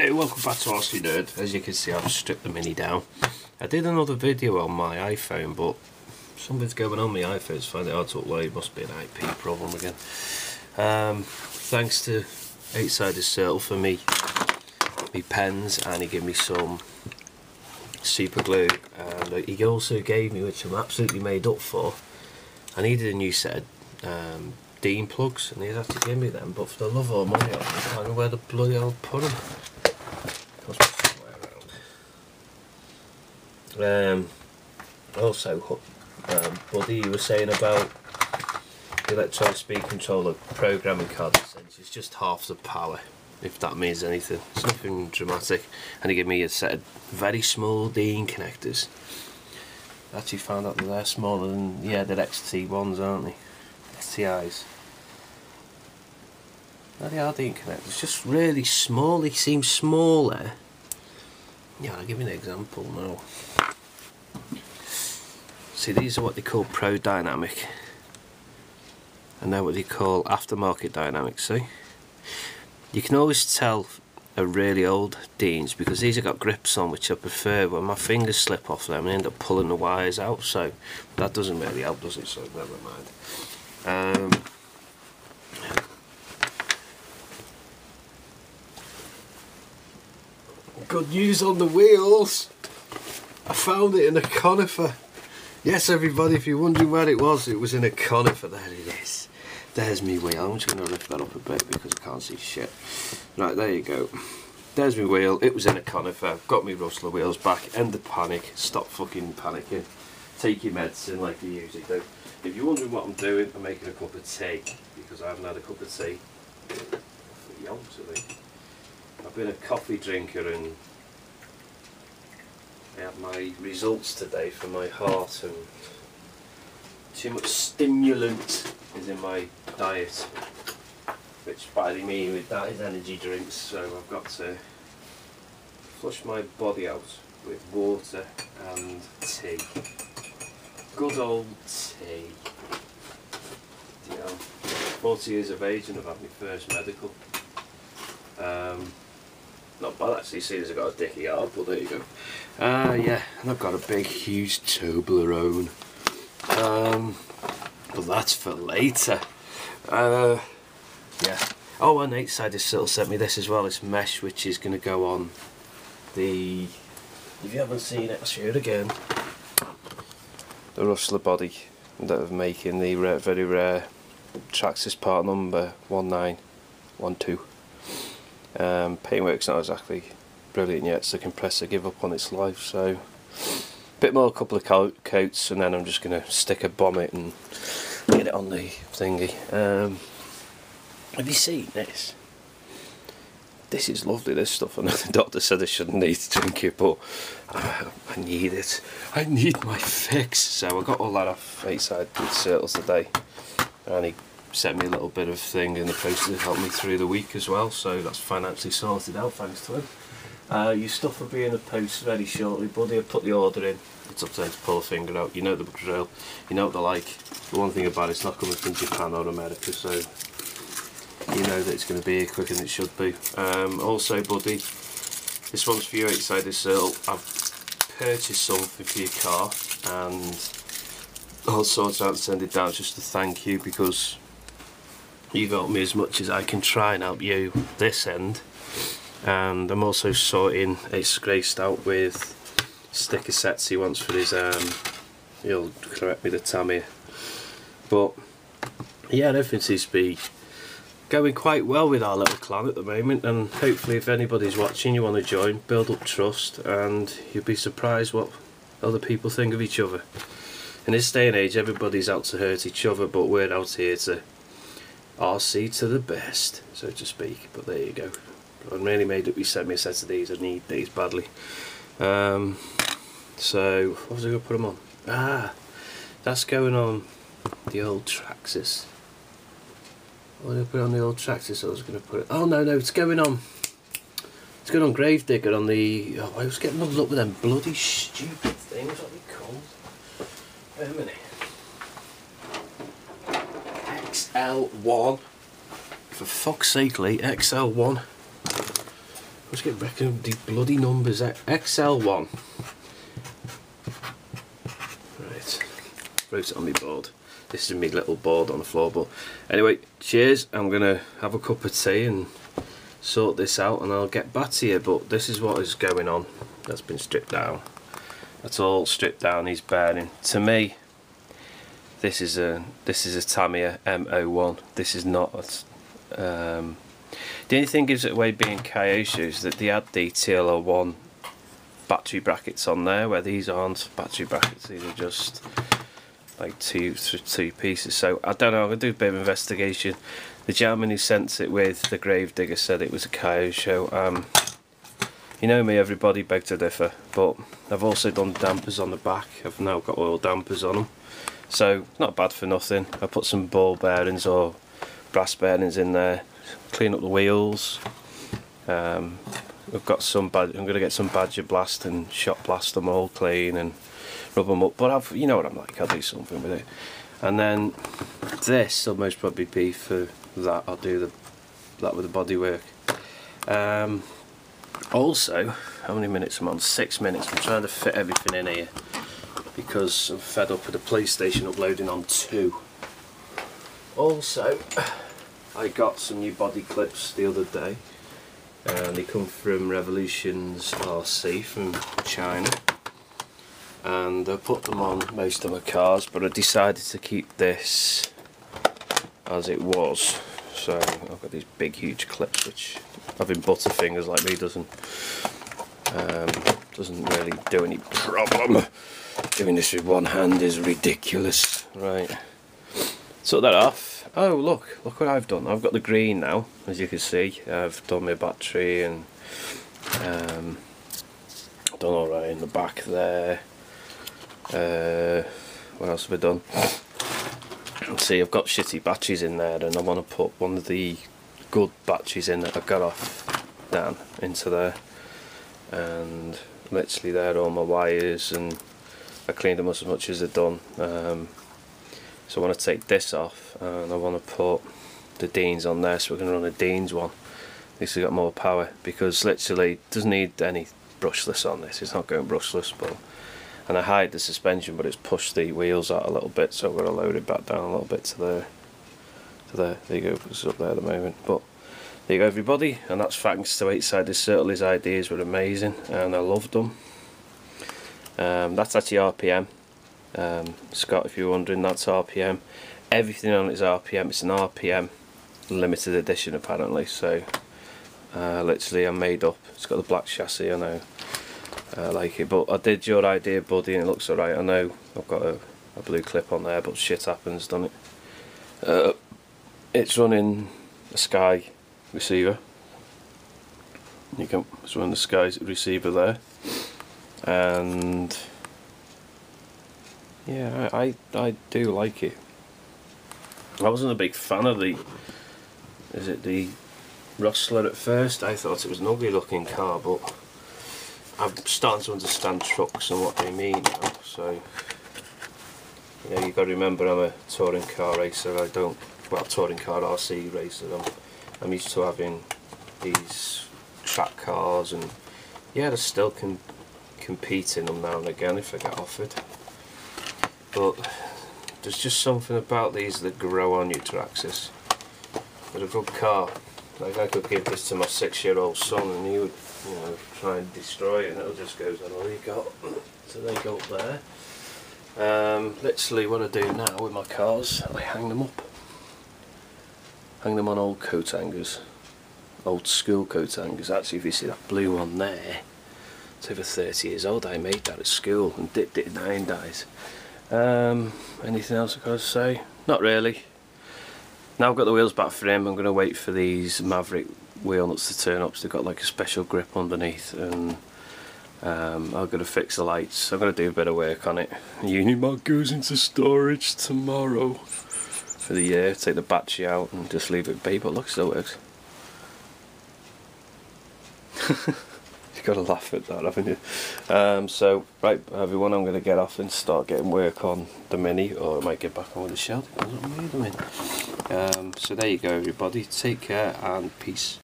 Hello, welcome back to Aussie Nerd. As you can see, I've stripped the Mini down. I did another video on my iPhone, but something's going on my iPhone. It's finding it hard to upload. It must be an IP problem again. Thanks to Eight-Sided STEELE for me pens, and he gave me some super glue, and he also gave me, which I'm absolutely made up for, I needed a new set of Dean plugs, and he'd have to give me them, but for the love of money I can't remember where the bloody hell I put them. Also, Buddy, you were saying about the electronic speed controller programming card. It's just half the power, if that means anything. It's nothing dramatic. And he gave me a set of very small Dean connectors. I actually found out that they're smaller than, yeah, they're XT ones, aren't they? XTIs. They are Dean connectors, just really small. They seem smaller. Yeah, I'll give you an example now. See, these are what they call Pro Dynamic, and they're what they call aftermarket dynamics. See, you can always tell a really old Deans because these have got grips on, which I prefer. When my fingers slip off them and end up pulling the wires out, so that doesn't really help, does it? So never mind. Good news on the wheels. I found it in a conifer. Yes, everybody, if you're wondering where it was in a conifer. There it is. There's me wheel. I'm just going to lift that up a bit because I can't see shit. Right, there you go. There's my wheel. It was in a conifer. Got me rustler wheels back. End the panic. Stop fucking panicking. Take your medicine like you usually do. If you're wondering what I'm doing, I'm making a cup of tea because I haven't had a cup of tea for yonks, I think. I've been a coffee drinker, and I had my results today for my heart, and too much stimulant is in my diet, which by the mean with that is energy drinks, so I've got to flush my body out with water and tea. Good old tea. You know, 40 years of age and I've had my first medical. Not bad actually, seeing as I got a dicky hard, but there you go. Yeah, and I've got a big huge Toblerone. But that's for later. Yeah. Oh, and Eight-Sided STEELE sent me this as well. It's mesh, which is going to go on the, if you haven't seen it, I'll show it again. The rustler body that of making the very rare Traxxas part number 1912. Paintwork's not exactly brilliant yet, so the compressor give up on its life, so a bit more, a couple of coats, and then I'm just going to stick a bonnet and get it on the thingy. Have you seen this? This is lovely, this stuff. I know the doctor said I shouldn't need to drink it, but I need it. I need my fix. So I got all that off Eight-Sided STEELE today, and he sent me a little bit of thing in the post to help me through the week as well, so that's financially sorted out thanks to him. Your stuff will be in the post very shortly, buddy. I put the order in. It's up to them to pull a finger out. You know the drill. You know what they're like. The one thing about it, it's not coming from Japan or America, so you know that it's going to be here quicker than it should be. Also, buddy, this one's for you, Eight-Sided STEELE. I've purchased something for your car, and I'll sort out and send it down just to thank you, because you've helped me as much as I can try and help you this end. And I'm also sorting, it's graced out with sticker sets he wants for his, he'll correct me the time here, but yeah, everything seems to be going quite well with our little clan at the moment, and hopefully if anybody's watching, you want to join, build up trust, and you'll be surprised what other people think of each other. In this day and age, everybody's out to hurt each other, but we're out here to RC to the best, so to speak. But there you go. I'm really made up. You sent me a set of these. I need these badly. So what was I going to put them on? Ah, that's going on the old Traxxas. I was going to put it on the old Traxxas. I was going to put it. Oh no, it's going on. It's going on Gravedigger on the. Oh, I was getting muddled up with them bloody stupid things. What are they called? Wait a minute. XL1. For fuck's sake, Lee, XL1. Let's get back to the bloody numbers. XL1. Right, wrote it on my board. This is my little board on the floor, but anyway, cheers. I'm gonna have a cup of tea and sort this out, and I'll get back to you. But this is what is going on. That's been stripped down. That's all stripped down. These bearing. To me, this is a Tamiya M01. This is not. The only thing gives it away being Kyosho's that they had the TLO1 battery brackets on there, where these aren't battery brackets. These are just like two pieces. So I don't know. I'm gonna do a bit of investigation. The gentleman who sent it with the Gravedigger said it was a Kyosho. You know me, everybody, beg to differ, but I've also done dampers on the back. I've now got oil dampers on them, so not bad for nothing. I put some ball bearings or brass bearings in there, clean up the wheels. We've got some I'm going to get some Badger Blast and shot blast them all clean and rub them up, but you know what I'm like, I'll do something with it. And then this will most probably be for that. I'll do that with the bodywork. Also, how many minutes am I on? 6 minutes. I'm trying to fit everything in here because I'm fed up with the PlayStation uploading on 2. Also, I got some new body clips the other day, and they come from Revolutions RC from China, and I put them on most of my cars, but I decided to keep this as it was. So I've got these big huge clips which having butterfingers like me doesn't really do any problem. Doing this with one hand is ridiculous. Right, sort that off. Oh look what I've done. I've got the green now, as you can see. I've done my battery and done alright in the back there. What else have I done? See, I've got shitty batteries in there, and I want to put one of the good batteries in that I got off Dan into there, and literally there are all my wires, and I cleaned them as much as I've done. So I want to take this off, and I want to put the Deans on there, so we're going to run a Deans one. This has got more power, because literally it doesn't need any brushless on this. It's not going brushless, but and I hide the suspension, but it's pushed the wheels out a little bit, so I'm going to load it back down a little bit to there. There you go, it's up there at the moment. But there you go, everybody, and that's thanks to 8-sided Circle. His ideas were amazing, and I loved them. That's actually RPM. Scott, if you're wondering, that's RPM. Everything on it is RPM. It's an RPM limited edition apparently, so literally I'm made up. It's got the black chassis, I know. I like it, but I did your idea, buddy, and it looks alright. I know I've got a blue clip on there, but shit happens, doesn't it? It's running a Sky receiver. You can run the Sky receiver there, and yeah, I do like it. I wasn't a big fan of the Rustler at first. I thought it was an ugly looking car, but I'm starting to understand trucks and what they mean now. So you know, you've got to remember, I'm a touring car racer. Touring car RC racer. I'm used to having these track cars, and yeah, I still can compete in them now and again if I get offered. But there's just something about these that grow on you, Traxxas. But a good car, like I could give this to my 6-year-old son, and he would, you know, try and destroy it, and it'll just goes on all you got. So they go up there. Literally what I do now with my cars, I hang them up. Hang them on old coat hangers. Old school coat hangers. Actually, if you see that blue one there, it's over 30 years old. I made that at school and dipped it in iron dyes. Anything else I've got to say? Not really. Now I've got the wheels back for him, I'm going to wait for these Maverick wheel nuts to turn up, so they've got like a special grip underneath, and I'm going to fix the lights. I'm going to do a bit of work on it. Unimog goes into storage tomorrow for the year. Take the battery out and just leave it be, but look, it still works. You've got to laugh at that, haven't you? So, right everyone, I'm going to get off and start getting work on the Mini, or I might get back on with the Shell, depends on what mood I'm in. So there you go, everybody, take care and peace.